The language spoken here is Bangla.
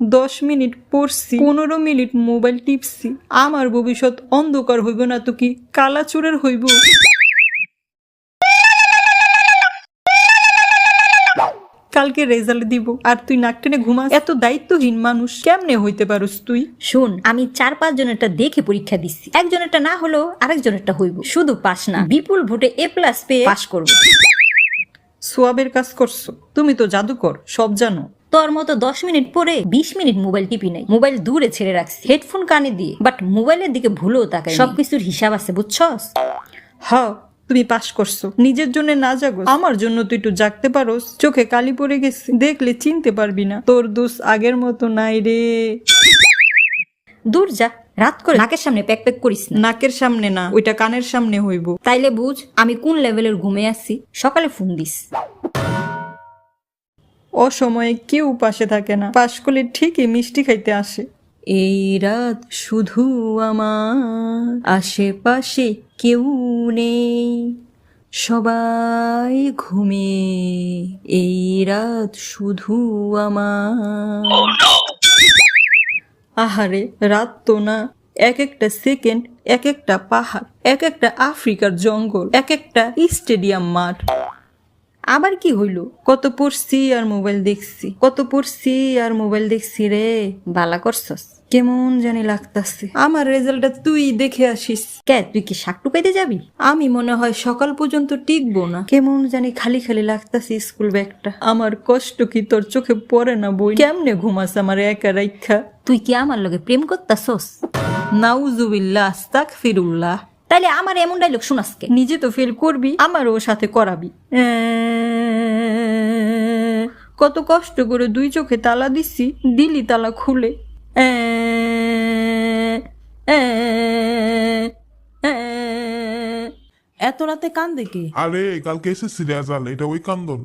10 মিনিট পড়ছি, 15 মিনিট মোবাইল টিপছি। আমার ভবিষ্যৎ অন্ধকার হইব না তো কি কালাচুরের হইব? কালকে রেজাল্ট দিব আর তুই নাক টেনে ঘুমাস? এত দায়িত্বহীন মানুষ কেমনে হইতে পারস তুই? শোন, আমি 4-5 জনেরটা দেখে পরীক্ষা দিচ্ছি। একজনেরটা না হলেও আরেকজনেরটা হইব। শুধু পাস না, বিপুল ভোটে A+ পেয়ে পাস করব। সোয়াবের কাজ করছো, তুমি তো জাদুকর, সব জানো। তোর মতো 10 মিনিট পরে 20 মিনিট মোবাইল টিপি নাই। মোবাইল দূরে ছেড়ে রাখছি, হেডফোন কানে দিয়ে, বাট মোবাইলের দিকে ভুলেও তাকাই। সবকিছুর হিসাব আছে, বুঝছস? হ্যাঁ, তুমি পাস করছো, নিজের জন্য না জাগো, আমার জন্য তুই একটু জাগতে পারোস। চোখে কালি পড়ে গেছে, দেখলে চিনতে পারবি না। তোর দোষ আগের মতো নাই রে। দূর যা, রাত করে নাকের সামনে প্যাক প্যাক করিস না। নাকের সামনে না, ওইটা কানের সামনে হইব। তাইলে বুঝ আমি কোন লেভেলের ঘুমে আছি। সকালে ফোন দিস। অসময়ে কেউ পাশে থাকে না, পাশ করলে ঠিকই মিষ্টি খাইতে আসে। এই রাত শুধু আমার, আশেপাশে কেউ নেই, সবাই ঘুমে। এই রাত শুধু আমার। আহারে, রাত তো না, এক একটা সেকেন্ড এক একটা পাহাড়, এক একটা আফ্রিকার জঙ্গল, এক একটা স্টেডিয়াম মাঠ। আবার কি হইল? কত পড়ছি আর মোবাইল দেখছি, কত পড়ছি আর মোবাইল দেখছি রে। বালা করছস? কেমন জানি লাগতাছে। আমার রেজাল্টটা তুই দেখে আসিস। কে, তুই কি শাক টুকাইতে যাবি? আমি মনে হয় সকাল পর্যন্ত টিকবো না। কেমন জানি খালি খালি লাগতাছে স্কুল ব্যাগটা। আমার কষ্ট কি তোর চোখে পড়ে না বই? কেমনে ঘুমাস আমার একা রাইখা? তুই কি আমার লগে প্রেম করতাছস? নাউজুবিল্লাহ, আস্তাগফিরুল্লাহ। তাইলে আমার এমন ডাইলগ শুনাসকে? নিজে তো ফেল করবি, আমারও সাথে করাবি। কত কষ্ট করে 2 চোখে তালা দিছি, দিলি তালা খুলে। এত রাতে কান্দে কে? আরে কালকে এসেছি রেজাল্ট, এটা ওই কান্দন।